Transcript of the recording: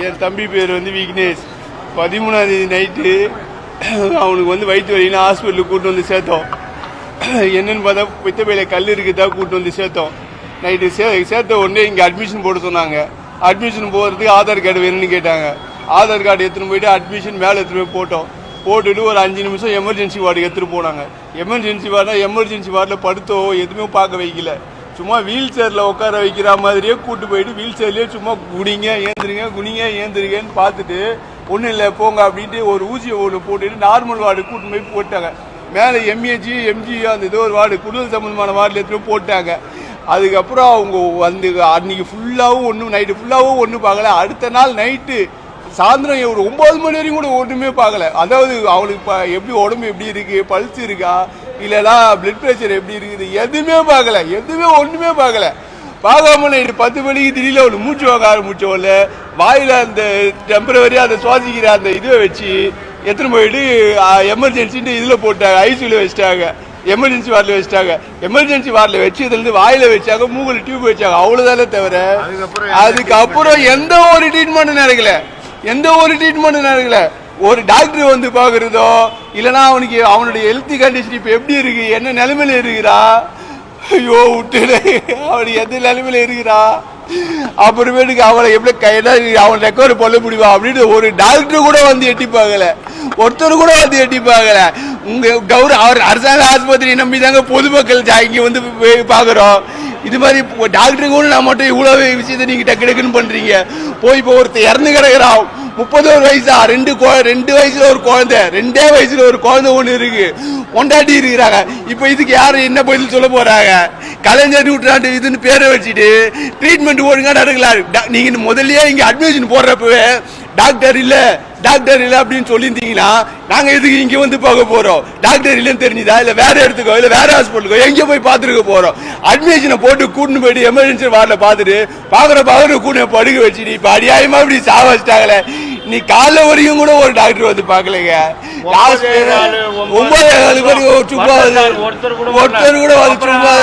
என் தம்பி பேர் வந்து விக்னேஷ். 13ஆம் தேதி நைட்டு அவனுக்கு வயிற்று வலின்னு ஹாஸ்பிட்டலுக்கு கூப்பிட்டு வந்து சேர்த்தோம். என்னன்னு பார்த்தா பித்தப்பையில கல் இருக்குதா கூப்பிட்டு வந்து சேர்த்தோம். நைட்டு சேர்த்த உடனே இங்கே அட்மிஷன் போட சொன்னாங்க. அட்மிஷன் போகிறதுக்கு ஆதார் கார்டு வேணும்னு கேட்டாங்க. ஆதார் கார்டு எடுத்துன்னு போயிட்டு அட்மிஷன் மேலே எடுத்துன்னு போய் போட்டோம். போட்டுட்டு ஒரு 5 நிமிஷம் எமர்ஜென்சி வார்டுக்கு எடுத்துகிட்டு போனாங்க. எமர்ஜென்சி வார்டில் படுத்தோ எதுவுமே பார்க்க வைக்கல. சும்மா வீல் சேரில் உட்கார வைக்கிற மாதிரியே கூட்டு போயிட்டு வீல் சேர்லேயே சும்மா குனிங்க ஏந்திரிங்கன்னு பார்த்துட்டு ஒன்றும் இல்லை போங்க அப்படின்ட்டு ஒரு ஊசியை ஒன்று போட்டுட்டு நார்மல் வார்டு கூட்டு போய் போட்டாங்க. மேலே எம்ஏஜி எம்ஜி அந்த ஏதோ ஒரு வார்டு குடும்பல் சம்பந்தமான வார்டில் எடுத்துகிட்டு போட்டாங்க. அதுக்கப்புறம் அவங்க அன்னைக்கு ஃபுல்லாகவும் நைட்டு ஃபுல்லாகவும் ஒன்றும் பார்க்கல. அடுத்த நாள் நைட்டு சாயந்தரம் ஒரு 9 மணி வரைக்கும் கூட ஒன்றுமே பார்க்கல. அதாவது அவளுக்கு எப்படி உடம்பு எப்படி இருக்கு, பல்ஸ் இருக்கா, இல்லைனா பிளட் ப்ரெஷர் எப்படி இருக்குது, எதுவுமே பார்க்கல. ஒன்றுமே பார்க்கல. பார்க்காம நைட்டு 10 மணிக்கு திடீர்னு அவளுக்கு மூச்சு வாங்க ஆரம்பிச்சோல்ல, வாயில் அந்த டெம்பரவரியாக அதை சுவாசிக்கிற அந்த இதுவை வச்சு எடுத்துன்னு போயிட்டு எமர்ஜென்சின்ட்டு இதில் போட்டாங்க. ஐசியூவில் வச்சுட்டாங்க. எமர்ஜென்சி வார்டில் வச்சுட்டாங்க. எமர்ஜென்சி வார்டில் வச்சு இதுலேருந்து வாயில் வச்சாங்க, மூக்கில் டியூப் வச்சாங்க. அவ்வளோதானே தவிர அதுக்கப்புறம் எந்த ஒரு ட்ரீட்மெண்ட்டும் நடக்கல. ஒரு டாக்டர் பார்க்குறதோ இல்லைனா அவனுடைய ஹெல்த் கண்டிஷன் இப்போ எப்படி இருக்கு, என்ன நிலைமையில இருக்கிறா, ஐயோ விட்டுடு அவனுக்கு எந்த நிலைமையில இருக்கிறா, அப்புறமேட்டுக்கு அவளை எப்படி அவன் ரெக்கவர் பண்ண முடியுமா அப்படின்னு ஒரு டாக்டர் கூட எட்டி பார்க்கல. ஒருத்தர் கூட எட்டி பார்க்கல. அரசாங்க ஆஸ்பத்திரி நம்பி தாங்க பொதுமக்கள் இங்கே பார்க்குறோம். இது மாதிரி டாக்டருக்கு கூட நான் மட்டும் இவ்வளவு விஷயத்தை நீங்க டக்குன்னு பண்றீங்க. இப்போ ஒருத்தர் இறந்து கிடக்குறான். 31 வயசா, 2 வயசுல ஒரு குழந்தை, 2 வயசுல ஒரு குழந்தை ஒண்ணு இருக்கு, கொண்டாடி இருக்கிறாங்க. இப்ப இதுக்கு யாரு என்ன பதில் சொல்ல போறாங்க? கலைஞர் நூற்றாண்டு இதுன்னு பேரை வச்சுட்டு ட்ரீட்மெண்ட் ஒழுங்கா நடக்கலாம். நீங்க முதல்லயே இங்க அட்மிஷன் போடுறப்பவே டாக்டர் இல்ல அப்படின்னு சொல்லியிருந்தீங்கன்னா நாங்க எதுக்கு இங்க பார்க்க போறோம்? டாக்டர் இல்லன்னு தெரிஞ்சுதா, இல்ல வேற இடத்துக்கோ இல்ல வேற ஹாஸ்பிட்டலுக்கோ எங்க போய் பார்த்துருக்க போறோம்? அட்மிஷனை போட்டு கூட்டின்னு போயிட்டு எமர்ஜென்சி வார்டில் பார்த்துட்டு பாக்குற கூட படுக்க வச்சுட்டு இப்ப அடியாயமா இப்படி சாவச்சிட்டாங்களே. நீ காலைல வரைக்கும் கூட ஒரு டாக்டர் பாக்கலைங்க. 9 ஒருத்தர் கூட சும்மா